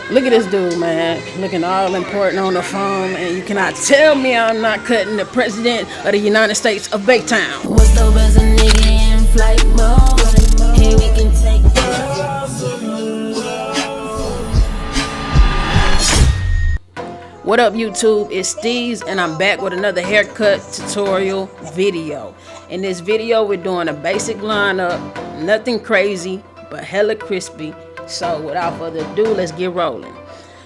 Look at this dude, man, looking all important on the phone, and you cannot tell me I'm not cutting the president of the United States of Baytown. What's the best a nigga in flight mode? Hey, we can take What up, YouTube? It's Steez, and I'm back with another haircut tutorial video. In this video, we're doing a basic lineup, nothing crazy, but hella crispy. So without further ado, let's get rolling.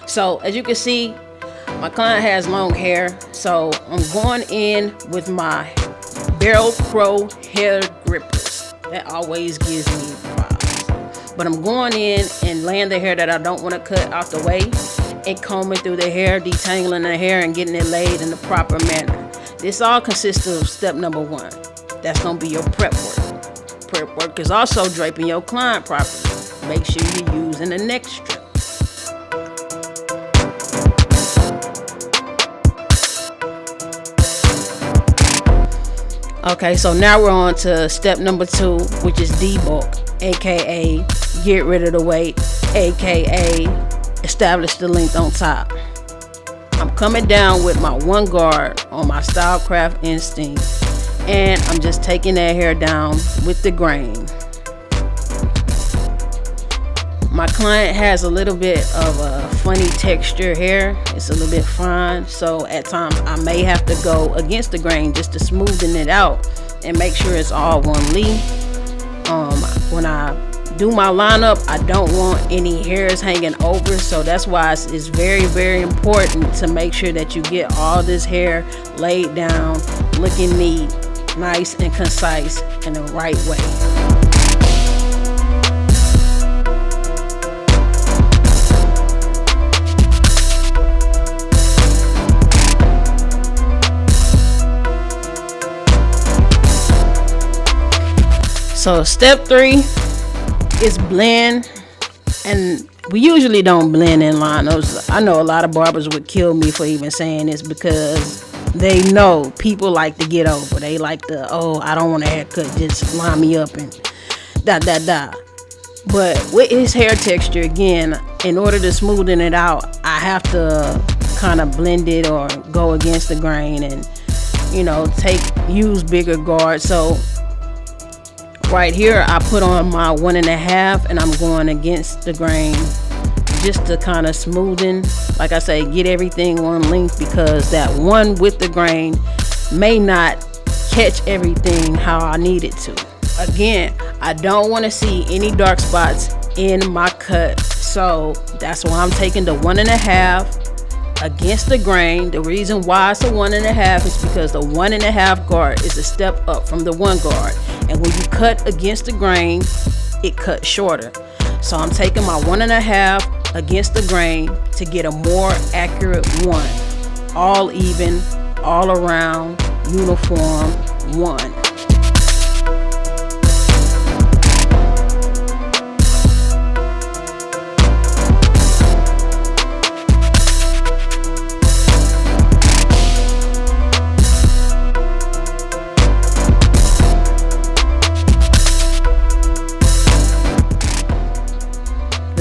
So as you can see, my client has long hair, so I'm going in with my Barrel Pro hair grippers. That always gives me vibes. But I'm going in and laying the hair that I don't want to cut out the way and combing through the hair, detangling the hair and getting it laid in the proper manner. This all consists of step number 1. That's going to be your prep work. Prep work is also draping your client properly. Make sure you're using the neck strip. Okay, so now we're on to step number 2, which is debulk, aka get rid of the weight, aka establish the length on top. I'm coming down with my one guard on my Stylecraft Instinct, and I'm just taking that hair down with the grain. My client has a little bit of a funny texture hair. It's a little bit fine, so at times I may have to go against the grain just to smoothen it out and make sure it's all one leaf. When I do my lineup, I don't want any hairs hanging over, so that's why it's very, very important to make sure that you get all this hair laid down, looking neat, nice and concise in the right way. So step 3 is blend, and we usually don't blend in lineups. I know a lot of barbers would kill me for even saying this because they know people like to get over. They like to, oh, I don't want a haircut, just line me up and But with his hair texture, again, in order to smoothen it out, I have to kind of blend it or go against the grain and, use bigger guards. So right here, I put on my 1.5, and I'm going against the grain just to kind of smoothen, like I say, get everything one length, because that one with the grain may not catch everything how I need it to. Again, I don't want to see any dark spots in my cut, so that's why I'm taking the 1.5 against the grain. The reason why it's a 1.5 is because the 1.5 guard is a step up from the 1 guard, and when you cut against the grain, it cuts shorter. So I'm taking my 1.5 against the grain to get a more accurate one, all even, all around, uniform one.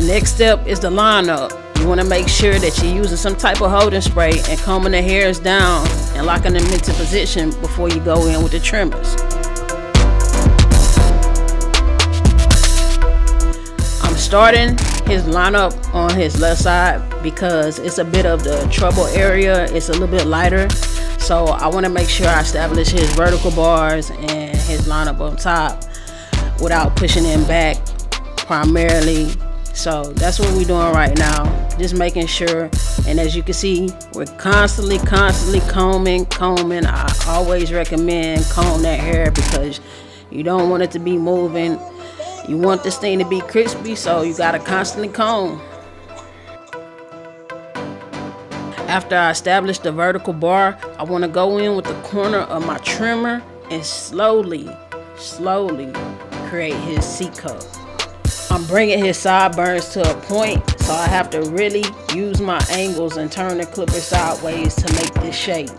Next step is the lineup. You want to make sure that you're using some type of holding spray and combing the hairs down and locking them into position before you go in with the trimmers. I'm starting his lineup on his left side because it's a bit of the trouble area. It's a little bit lighter, so I want to make sure I establish his vertical bars and his lineup on top without pushing him back primarily. So that's what we're doing right now, just making sure. And as you can see, we're constantly combing. I always recommend comb that hair because you don't want it to be moving. You want this thing to be crispy, so you gotta constantly comb. After I establish the vertical bar, I want to go in with the corner of my trimmer and slowly create his C-cup. I'm bringing his sideburns to a point, so I have to really use my angles and turn the clipper sideways to make this shape.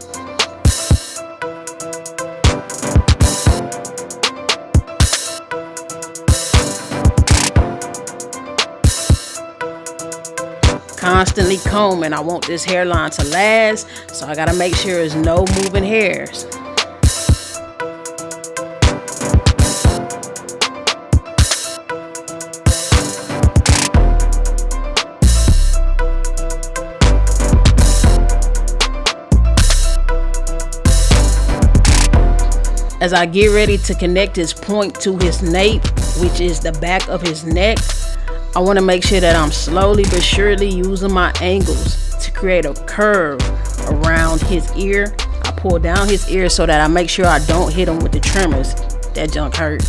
constantly combing. I want this hairline to last, so I gotta make sure there's no moving hairs. As I get ready to connect his point to his nape, which is the back of his neck, I want to make sure that I'm slowly but surely using my angles to create a curve around his ear. I pull down his ear so that I make sure I don't hit him with the trimmers. That junk hurt.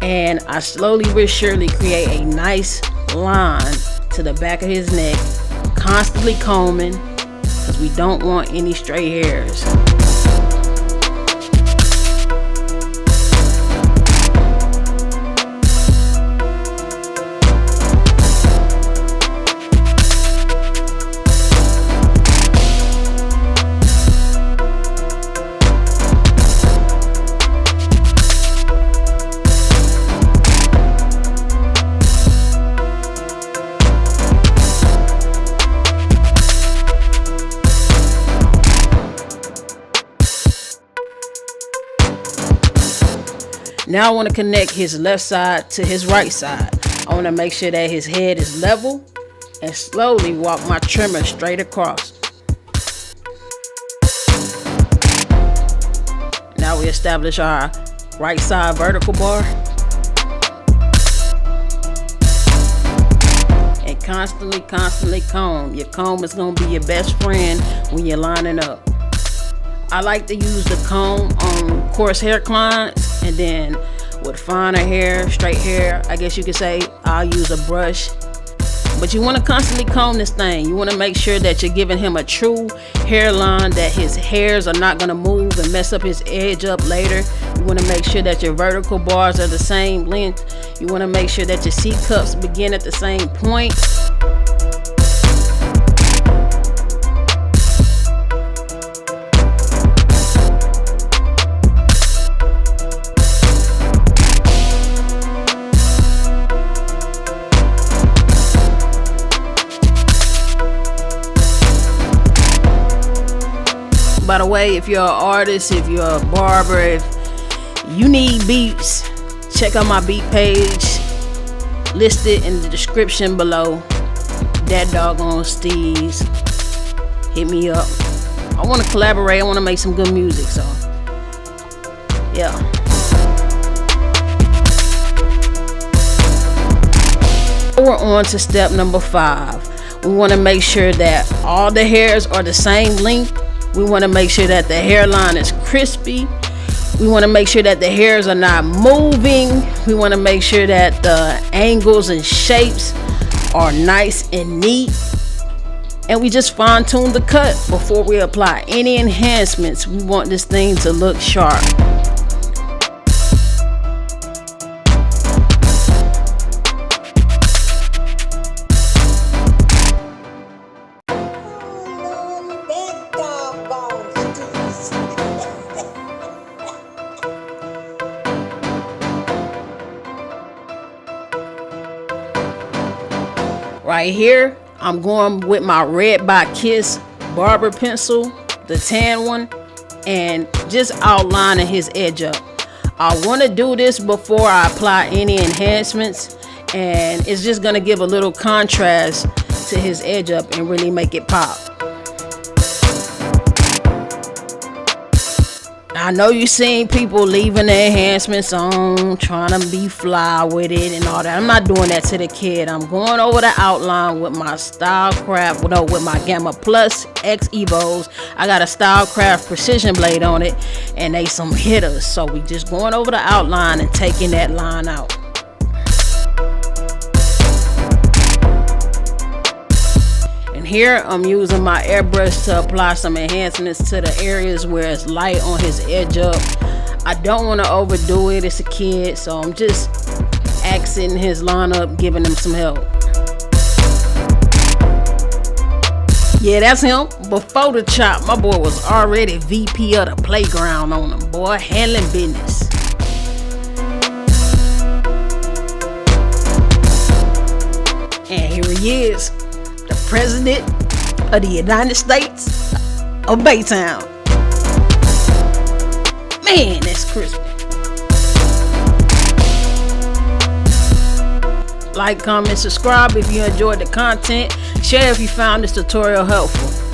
And I slowly but surely create a nice line to the back of his neck, constantly combing because we don't want any stray hairs. Now I want to connect his left side to his right side. I want to make sure that his head is level and slowly walk my trimmer straight across. Now we establish our right side vertical bar. And constantly comb. Your comb is going to be your best friend when you're lining up. I like to use the comb on coarse hair clients, and then with finer hair, straight hair, I guess you could say, I'll use a brush. But you want to constantly comb this thing. You want to make sure that you're giving him a true hairline, that his hairs are not going to move and mess up his edge up later. You want to make sure that your vertical bars are the same length. You want to make sure that your C cups begin at the same point. By the way, if you're an artist, if you're a barber, if you need beats, check out my beat page, listed in the description below. That doggone Steez. Hit me up. I want to collaborate. I want to make some good music, so yeah. We're on to step number 5. We want to make sure that all the hairs are the same length. We want to make sure that the hairline is crispy. We want to make sure that the hairs are not moving. We want to make sure that the angles and shapes are nice and neat. And we just fine tune the cut before we apply any enhancements. We want this thing to look sharp. Right here, I'm going with my Red by Kiss barber pencil, the tan one, and just outlining his edge up. I want to do this before I apply any enhancements, and it's just going to give a little contrast to his edge up and really make it pop. I know you've seen people leaving their enhancements on, trying to be fly with it and all that. I'm not doing that to the kid. I'm going over the outline with my Stylecraft, no, with my Gamma Plus X Evos. I got a Stylecraft precision blade on it, and they some hitters. So we just going over the outline and taking that line out. Here I'm using my airbrush to apply some enhancements to the areas where it's light on his edge up. I don't want to overdo it. It's a kid, so I'm just accenting his line up, giving him some help. Yeah, that's him. Before the chop, my boy was already VP of the playground on him, boy, handling business. And here he is. The President of the United States of Baytown. Man, that's crispy. Like, comment, subscribe if you enjoyed the content. Share if you found this tutorial helpful.